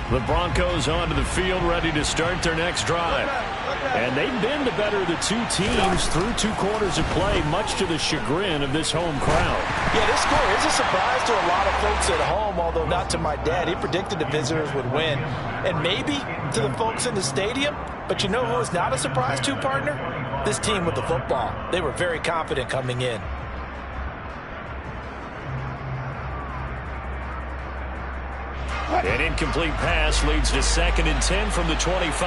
The Broncos onto the field, ready to start their next drive. And they've been the better of the two teams through 2 quarters of play, much to the chagrin of this home crowd. Yeah, this score is a surprise to a lot of folks at home, although not to my dad. He predicted the visitors would win. And maybe to the folks in the stadium. But you know who is not a surprise to, partner? This team with the football. They were very confident coming in. An incomplete pass leads to 2nd and 10 from the 25.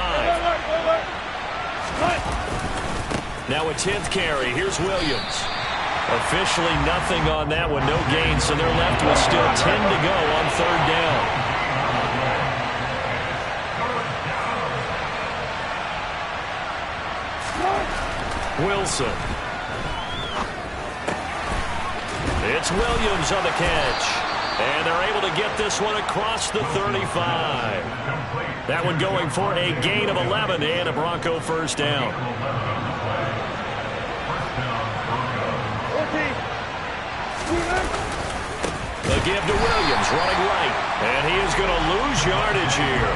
Now a 10th carry. Here's Williams. Officially nothing on that one. No gain, so they're left with still 10 to go on 3rd down. Wilson. It's Williams on the catch. And they're able to get this one across the 35. That one going for a gain of 11 and a Bronco first down. The give to Williams, running right. And he is going to lose yardage here.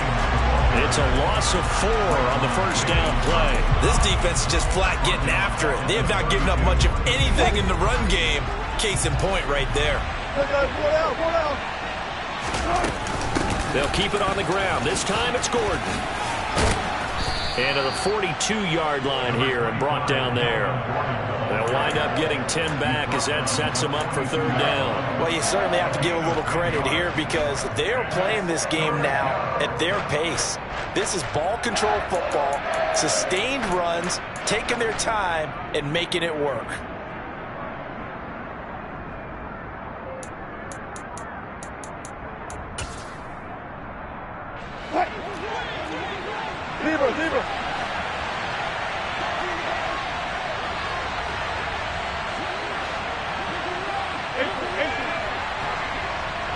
It's a loss of 4 on the first down play. This defense is just flat getting after it. They have not given up much of anything in the run game. Case in point right there. They'll keep it on the ground. This time it's Gordon. And to the 42-yard line here and brought down there. They'll wind up getting 10 back as that sets them up for 3rd down. Well, you certainly have to give a little credit here because they are playing this game now at their pace. This is ball control football, sustained runs, taking their time and making it work. Zebra.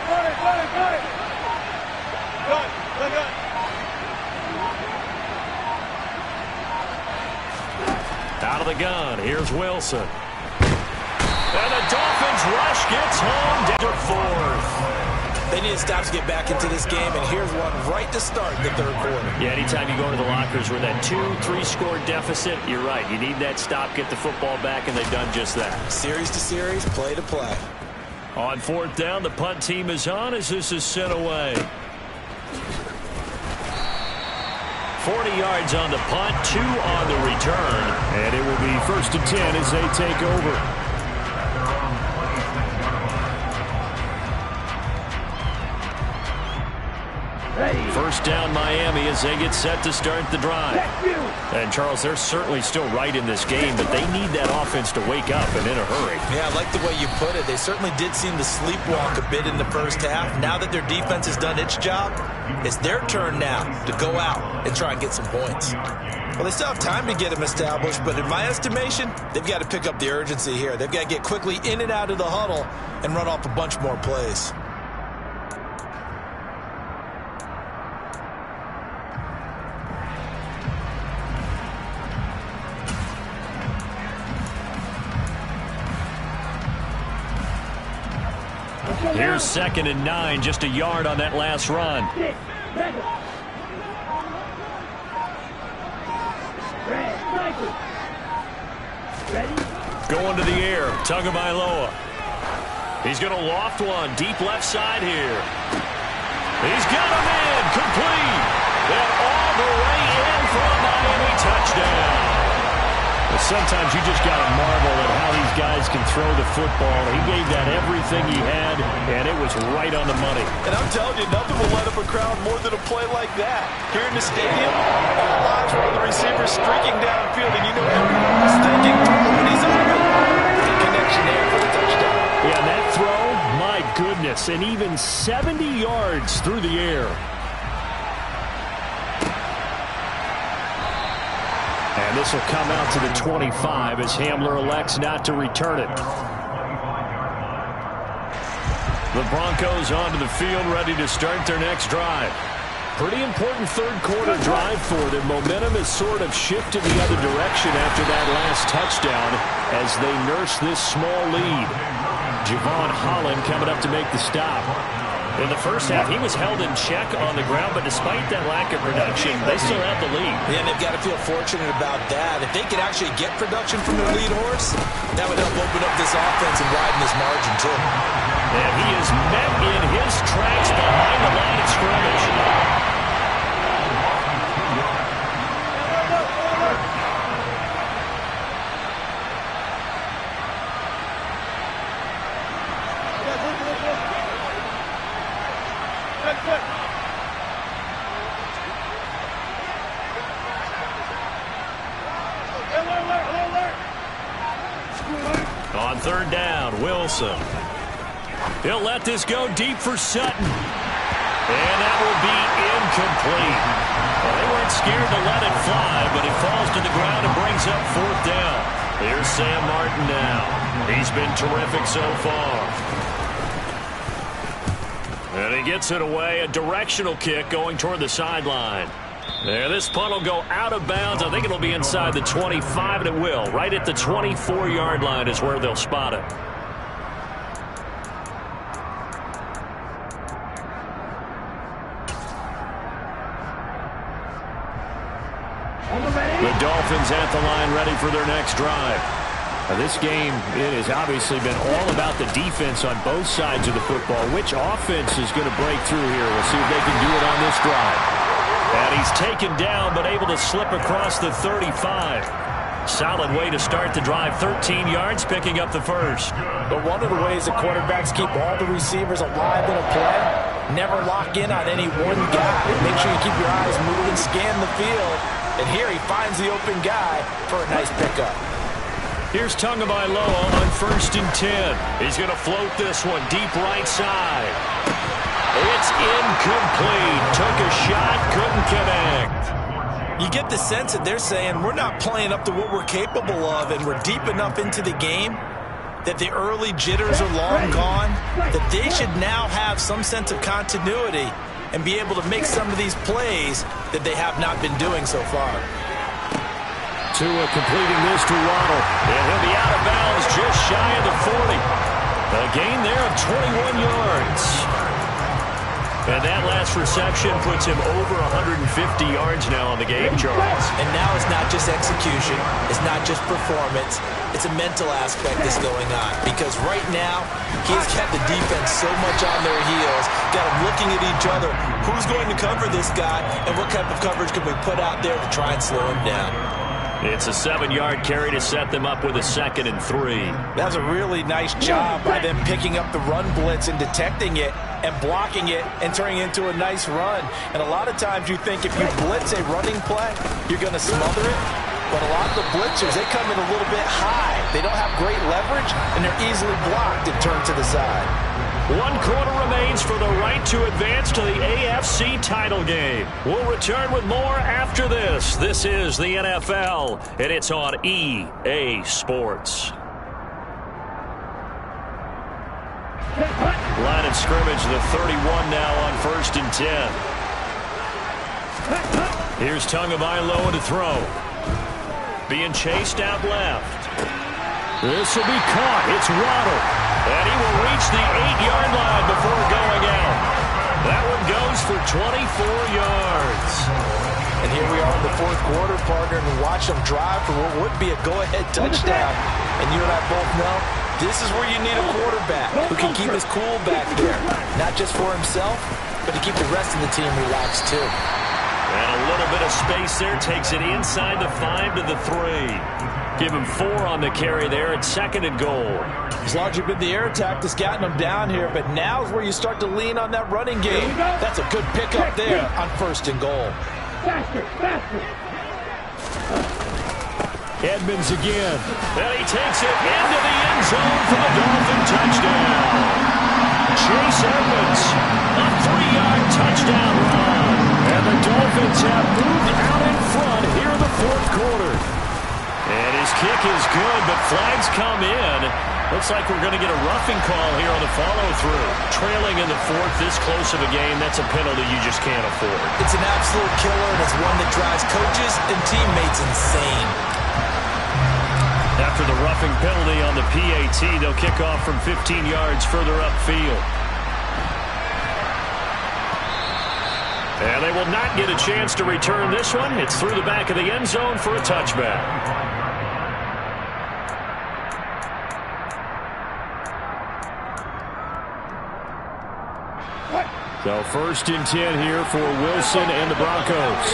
Got it. Got it. Out of the gun, here's Wilson. And the Dolphins rush gets home down to 4th. They need to stop to get back into this game, and here's one right to start the 3rd quarter. Yeah, anytime you go into the lockers with that 2-3 score deficit, you're right. You need that stop, get the football back, and they've done just that. Series to series, play to play. On 4th down, the punt team is on as this is sent away. 40 yards on the punt, 2 on the return. And it will be 1st and 10 as they take over. First down Miami as they get set to start the drive. And Charles, they're certainly still right in this game, but they need that offense to wake up and in a hurry. Yeah, I like the way you put it. They certainly did seem to sleepwalk a bit in the first half. Now that their defense has done its job, it's their turn now to go out and try and get some points. Well, they still have time to get them established, but in my estimation, they've got to pick up the urgency here. They've got to get quickly in and out of the huddle and run off a bunch more plays. Here's 2nd and 9, just a yard on that last run. Going to the air, Tagovailoa. He's going to loft one, deep left side here. He's got him in, complete. And all the way in for a Miami touchdown. Sometimes you just got to marvel at how these guys can throw the football. He gave that everything he had, and it was right on the money. And I'm telling you, nothing will light up a crowd more than a play like that. Here in the stadium, all eyes were on the receiver streaking downfield, and you know everyone was thinking, when he's open, the connection there for the touchdown. Yeah, and that throw, my goodness, and even 70 yards through the air. And this will come out to the 25 as Hamler elects not to return it. The Broncos onto the field, ready to start their next drive. Pretty important 3rd quarter drive for them. Momentum has sort of shifted the other direction after that last touchdown as they nurse this small lead. Javon Holland coming up to make the stop. In the first half, he was held in check on the ground, but despite that lack of production, they still have the lead. Yeah, and they've got to feel fortunate about that. If they could actually get production from their lead horse, that would help open up this offense and widen this margin, too. And he is met in his tracks behind the line of scrimmage. On third down, Wilson. He'll let this go deep for Sutton. And that will be incomplete. Well, they weren't scared to let it fly, but it falls to the ground and brings up fourth down. Here's Sam Martin now. He's been terrific so far. And he gets it away, a directional kick going toward the sideline. There, this punt will go out of bounds. I think it'll be inside the 25, and it will. Right at the 24-yard line is where they'll spot it. The Dolphins at the line ready for their next drive. Now, this game, it has obviously been all about the defense on both sides of the football. Which offense is going to break through here? We'll see if they can do it on this drive. And he's taken down, but able to slip across the 35. Solid way to start the drive. 13 yards, picking up the first. But one of the ways that quarterbacks keep all the receivers alive in a play, never lock in on any one guy. Make sure you keep your eyes moving, scan the field. And here he finds the open guy for a nice pickup. Here's Tagovailoa on 1st and 10. He's going to float this one deep right side. It's incomplete. Took a shot, couldn't connect. You get the sense that they're saying we're not playing up to what we're capable of, and we're deep enough into the game that the early jitters are long gone, that they should now have some sense of continuity and be able to make some of these plays that they have not been doing so far. Tua completing this to Waddle. And he'll be out of bounds just shy of the 40. A gain there of 21 yards. And that last reception puts him over 150 yards now on the game, Charles. And now it's not just execution. It's not just performance. It's a mental aspect that's going on. Because right now, he's got the defense so much on their heels, got them looking at each other. Who's going to cover this guy, and what type of coverage can we put out there to try and slow him down? It's a 7-yard carry to set them up with a 2nd and 3. That's a really nice job by them picking up the run blitz and detecting it and blocking it and turning it into a nice run. And a lot of times you think if you blitz a running play, you're going to smother it. But a lot of the blitzers, they come in a little bit high. They don't have great leverage, and they're easily blocked and turned to the side. 1 quarter remains for the right to advance to the AFC title game. We'll return with more after this. This is the NFL, and it's on EA Sports. Line of scrimmage, the 31 now on 1st and 10. Here's Tagovailoa to throw. Being chased out left. This will be caught. It's Waddle. And he will reach the 8-yard line before going out. That one goes for 24 yards. And here we are in the 4th quarter, partner, and watch them drive for what would be a go-ahead touchdown. And you and I both know this is where you need a quarterback who can keep his cool back there. Not just for himself, but to keep the rest of the team relaxed too. And a little bit of space there takes it inside the 5 to the 3. Give him 4 on the carry there at 2nd and goal. It's largely been the air attack that's gotten them down here, but now is where you start to lean on that running game. That's a good pickup there on 1st and goal. Edmonds again. And he takes it into the end zone for the Dolphin touchdown. Chase Edmonds, a 3-yard touchdown run. And the Dolphins have moved out in front here in the 4th quarter. And his kick is good, but flags come in. Looks like we're going to get a roughing call here on the follow-through. Trailing in the 4th, this close of a game, that's a penalty you just can't afford. It's an absolute killer, and it's one that drives coaches and teammates insane. After the roughing penalty on the PAT, they'll kick off from 15 yards further upfield. will not get a chance to return this one. It's through the back of the end zone for a touchback. So 1st and 10 here for Wilson and the Broncos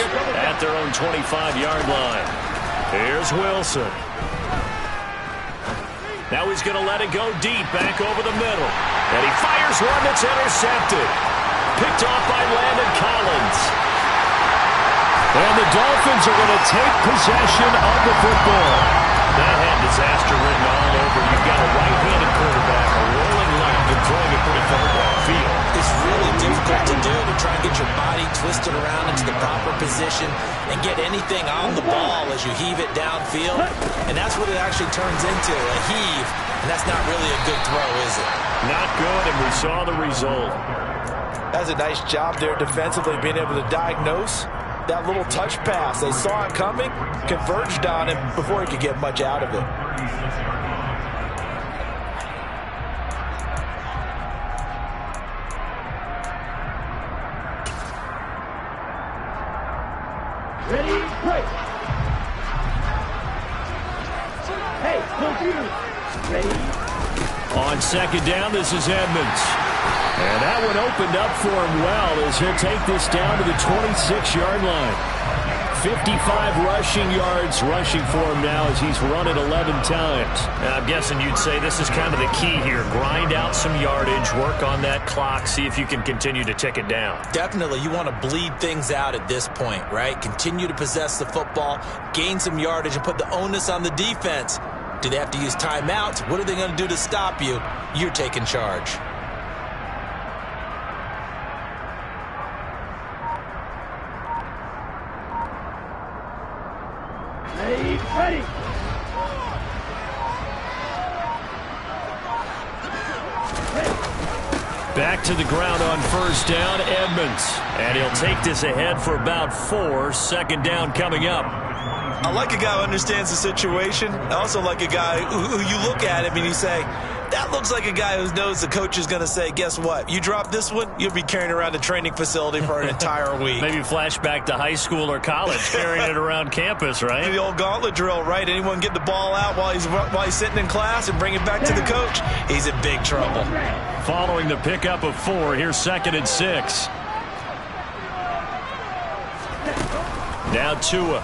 at their own 25-yard line. Here's Wilson. Now he's going to let it go deep, back over the middle. And he fires one that's intercepted. Picked off by Landon Collins. And the Dolphins are going to take possession of the football. That had disaster written all over. You've got a right-handed quarterback, a rolling left, and throwing it pretty far downfield. It's really difficult to do, to try and get your body twisted around into the proper position and get anything on the ball as you heave it downfield. And that's what it actually turns into, a heave. And that's not really a good throw, is it? Not good, and we saw the result. That's a nice job there defensively, being able to diagnose that little touch pass. They saw it coming, converged on him before he could get much out of it. Ready, break. Hey, computer. Ready. On 2nd down, this is Edmonds. And that one opened up for him well as he'll take this down to the 26-yard line. 55 rushing yards rushing for him now as he's run it 11 times. And I'm guessing you'd say this is kind of the key here. Grind out some yardage, work on that clock, see if you can continue to tick it down. Definitely, you want to bleed things out at this point, right? Continue to possess the football, gain some yardage, and put the onus on the defense. Do they have to use timeouts? What are they going to do to stop you? You're taking charge. Ready. Back to the ground on 1st down, Edmonds. And he'll take this ahead for about 4. 2nd down coming up. I like a guy who understands the situation. I also like a guy who you look at him and you say, that looks like a guy who knows the coach is going to say, guess what? You drop this one, you'll be carrying around a training facility for an entire week. Maybe flashback to high school or college, carrying it around campus, right? The old gauntlet drill, right? Anyone get the ball out while he's sitting in class and bring it back to the coach, he's in big trouble. Following the pickup of 4, here's 2nd and 6. Now Tua.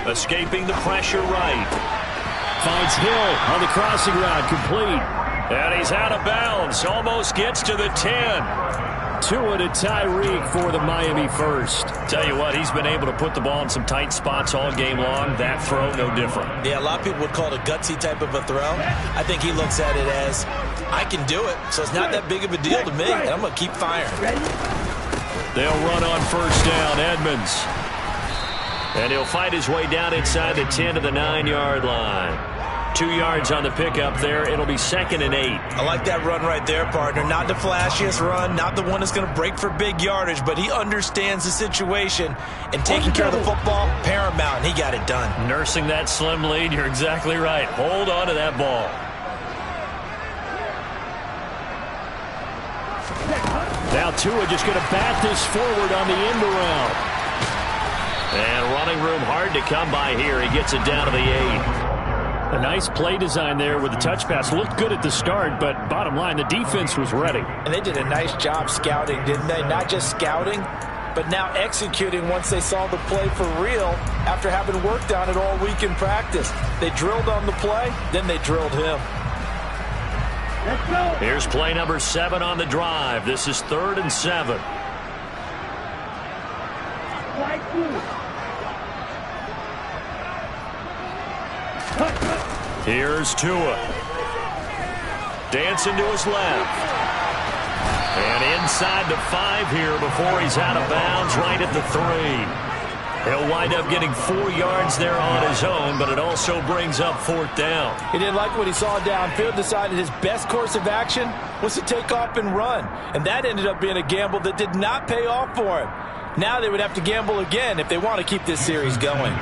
Escaping the pressure right. Finds Hill on the crossing route, complete. And he's out of bounds, almost gets to the 10. Tua to Tyreek for the Miami first. Tell you what, he's been able to put the ball in some tight spots all game long. That throw, no different. Yeah, a lot of people would call it a gutsy type of a throw. I think he looks at it as, I can do it, so it's not that big of a deal to me, and I'm going to keep firing. They'll run on 1st down, Edmonds. And he'll fight his way down inside the 10 to the 9-yard line. 2 yards on the pickup there. It'll be 2nd and 8. I like that run right there, partner. Not the flashiest run, not the one that's going to break for big yardage, but he understands the situation, and taking care of the football, paramount, and he got it done. Nursing that slim lead, you're exactly right. Hold on to that ball. Now Tua just going to bat this forward on the end around. And running room hard to come by here. He gets it down to the 8. A nice play design there with the touch pass. Looked good at the start, but bottom line, the defense was ready. And they did a nice job scouting, didn't they? Not just scouting, but now executing once they saw the play for real after having worked on it all week in practice. They drilled on the play, then they drilled him. Let's go. Here's play number 7 on the drive. This is 3rd and 7. Right through. Here's Tua. Dancing to his left. And inside the 5 here before he's out of bounds right at the 3. He'll wind up getting 4 yards there on his own, but it also brings up 4th down. He didn't like what he saw downfield, decided his best course of action was to take off and run. And that ended up being a gamble that did not pay off for him. Now they would have to gamble again if they want to keep this series going.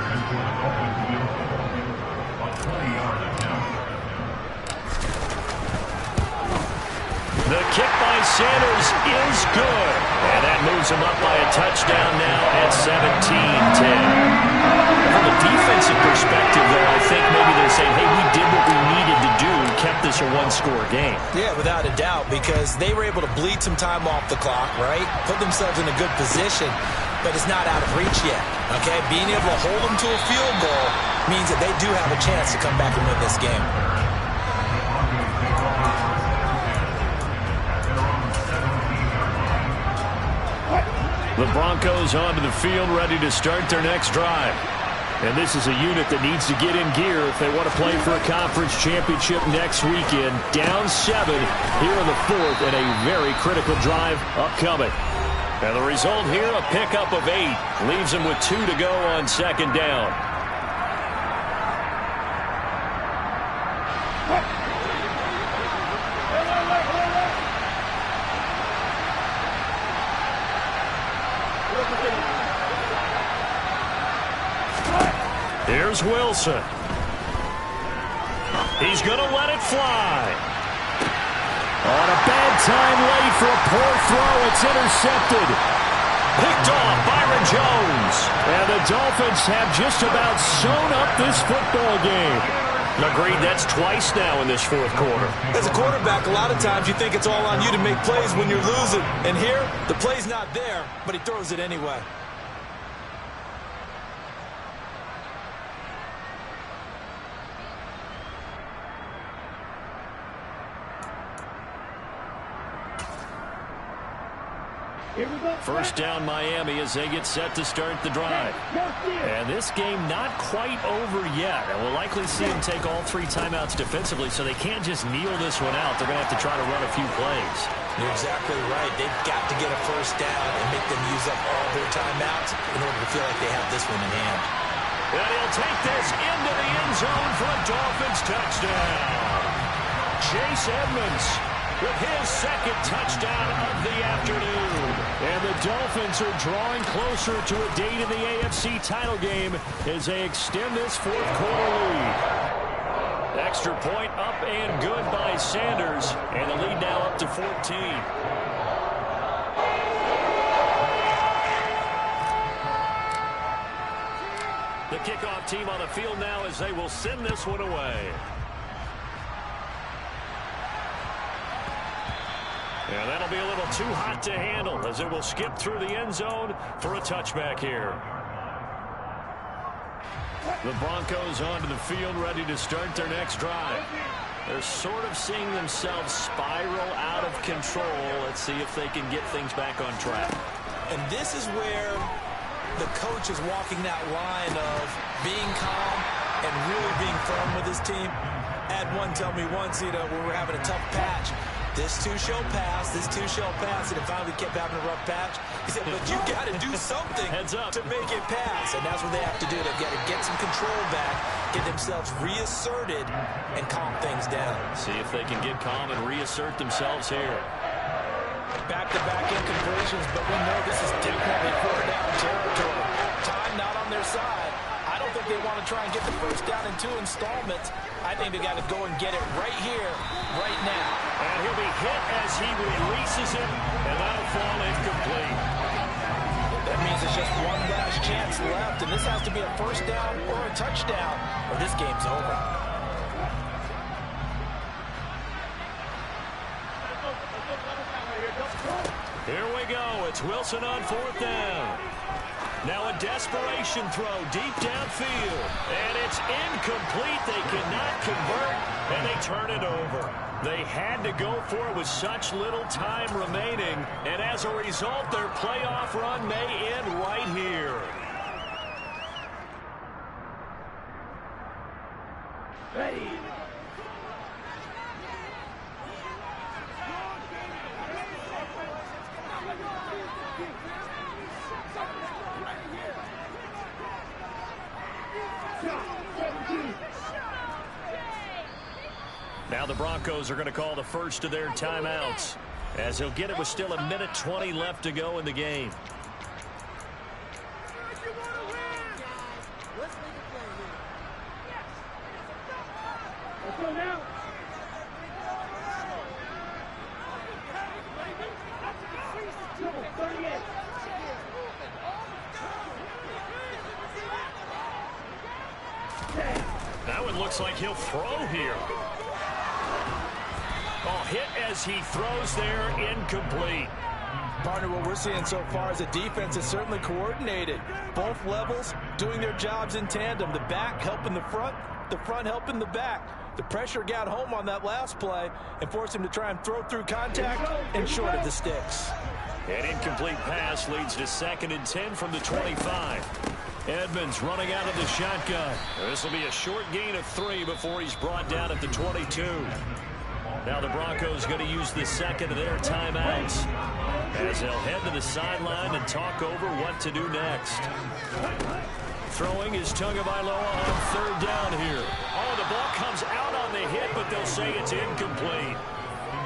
The kick by Sanders is good. And that moves them up by a touchdown now at 17-10. From a defensive perspective, though, I think maybe they're saying, hey, we did what we needed to do, kept this a one-score game. Yeah, without a doubt, because they were able to bleed some time off the clock, right? Put themselves in a good position, but it's not out of reach yet, okay? Being able to hold them to a field goal means that they do have a chance to come back and win this game. The Broncos onto the field, ready to start their next drive. And this is a unit that needs to get in gear if they want to play for a conference championship next weekend. Down 7 here in the 4th, and a very critical drive upcoming. And the result here, a pickup of 8. Leaves them with 2 to go on 2nd down. Here's Wilson. He's going to let it fly. On a bad time late for a poor throw. It's intercepted. Picked off Byron Jones. And the Dolphins have just about sewn up this football game. Agreed, that's twice now in this 4th quarter. As a quarterback, a lot of times you think it's all on you to make plays when you're losing. And here, the play's not there, but he throws it anyway. First down Miami as they get set to start the drive. And this game not quite over yet. And we'll likely see them take all 3 timeouts defensively, so they can't just kneel this one out. They're going to have to try to run a few plays. You're exactly right. They've got to get a first down and make them use up all their timeouts in order to feel like they have this one in hand. And he'll take this into the end zone for a Dolphins touchdown. Chase Edmonds with his 2nd touchdown of the afternoon. And the Dolphins are drawing closer to a date in the AFC title game as they extend this 4th quarter lead. Extra point up and good by Sanders. And the lead now up to 14. The kickoff team on the field now as they will send this one away. And that'll be a little too hot to handle as it will skip through the end zone for a touchback here. The Broncos onto the field, ready to start their next drive. They're sort of seeing themselves spiral out of control. Let's see if they can get things back on track. And this is where the coach is walking that line of being calm and really being firm with his team. I had one tell me once, when we were having a tough patch, this too shall pass, this too shall pass, and it finally kept having a rough patch. He said, but you got to do something to make it pass, and that's what they have to do. They've got to get some control back, get themselves reasserted, and calm things down. See if they can get calm and reassert themselves here. Back-to-back inconversions, but we know this is definitely 4th-down territory. Time not on their side. I don't think they want to try and get the first down in 2 installments. I think they got to go and get it right here, right now. And he'll be hit as he releases it, and that'll fall incomplete. That means it's just one last chance left, and this has to be a first down or a touchdown, or this game's over. Here we go. It's Wilson on 4th down. Now a desperation throw deep downfield. And it's incomplete. They cannot convert, and they turn it over. They had to go for it with such little time remaining. And as a result, their playoff run may end right here. Ready. Now the Broncos are going to call the first of their timeouts, as he'll get it with still 1:20 left to go in the game. Let's go now. Triple 38. looks like he'll throw here. Oh, hit as he throws there, incomplete. Partner, what we're seeing so far is the defense is certainly coordinated. Both levels doing their jobs in tandem. The back helping the front helping the back. The pressure got home on that last play and forced him to try and throw through contact and short of the sticks. An incomplete pass leads to 2nd and 10 from the 25. Edmonds running out of the shotgun. This will be a short gain of 3 before he's brought down at the 22. Now the Broncos going to use the second of their timeouts as they'll head to the sideline and talk over what to do next. Throwing is Tagovailoa on 3rd down here. Oh, the ball comes out on the hit, but they'll say it's incomplete.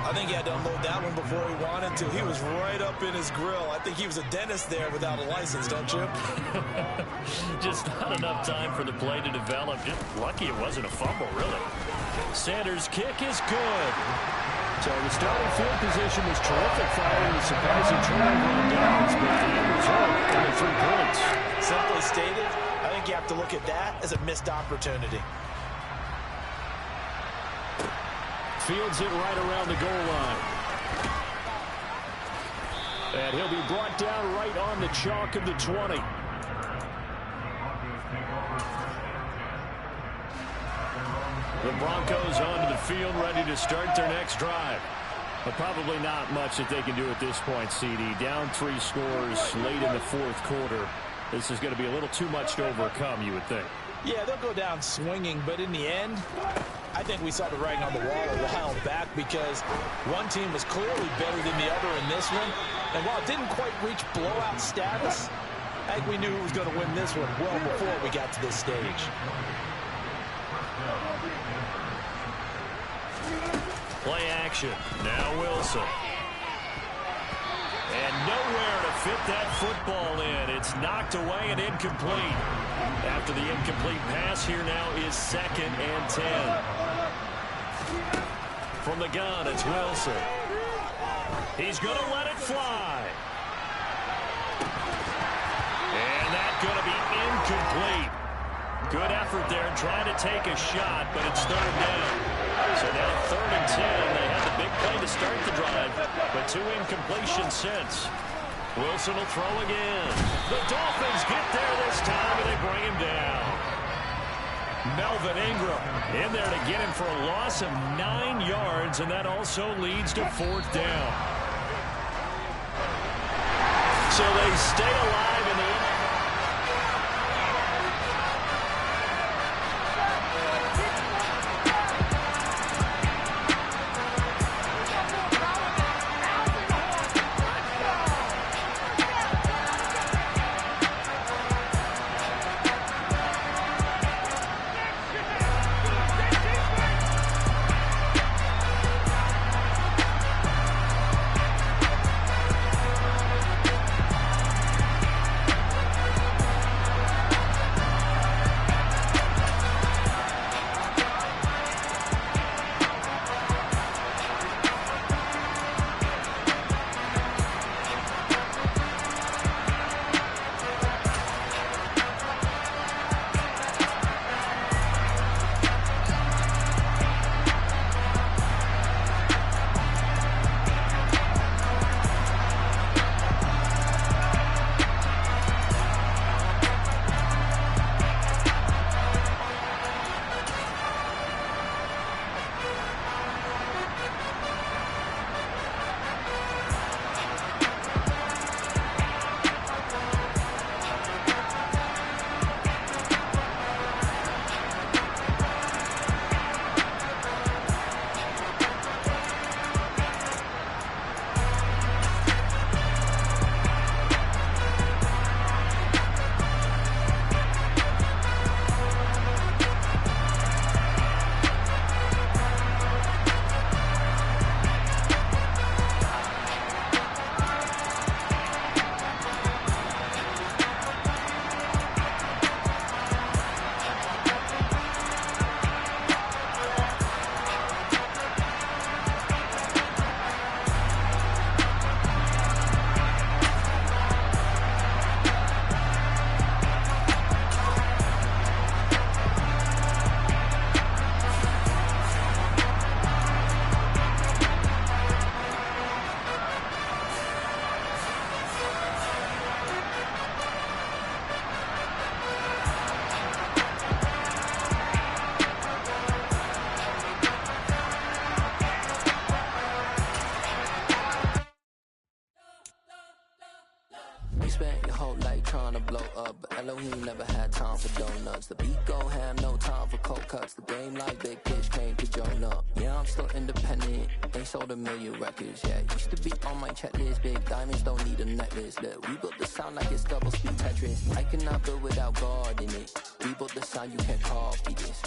I think he had to unload that one before he wanted to. He was right up in his grill. I think he was a dentist there without a license, don't you? Just not enough time for the play to develop. Just lucky it wasn't a fumble, really. Sanders' kick is good. So the starting field position was terrific following the surprising turnover on downs, but the end result, only 3 points. Simply stated, I think you have to look at that as a missed opportunity. Fields it right around the goal line. And he'll be brought down right on the chalk of the 20. The Broncos onto the field, ready to start their next drive. But probably not much that they can do at this point, CD. Down 3 scores late in the 4th quarter. This is going to be a little too much to overcome, you would think. Yeah, they'll go down swinging, but in the end, I think we saw the writing on the wall a while back because one team was clearly better than the other in this one. And while it didn't quite reach blowout status, I think we knew who was going to win this one well before we got to this stage. Play action. Now Wilson. And nowhere to fit that football in. It's knocked away and incomplete. After the incomplete pass, here now is 2nd and 10. From the gun, it's Wilson. He's going to let it fly. And that's going to be incomplete. Good effort there trying to take a shot, but it's 3rd down. So now 3rd and 10. They had the big play to start the drive, but 2 incompletions since. Wilson will throw again. The Dolphins get there this time, and they bring him down. Melvin Ingram in there to get him for a loss of 9 yards, and that also leads to 4th down. So they stay alive in the up, but Elohim never had time for donuts. The beat go ham, no time for cold cuts. The game like Big Fish came to Jonah. Yeah, I'm still independent, ain't sold a million records yet. Used to be on my checklist, big diamonds don't need a necklace. Look, we built the sound like it's double speed Tetris. I cannot build without God in it. We built the sound, you can't copy this.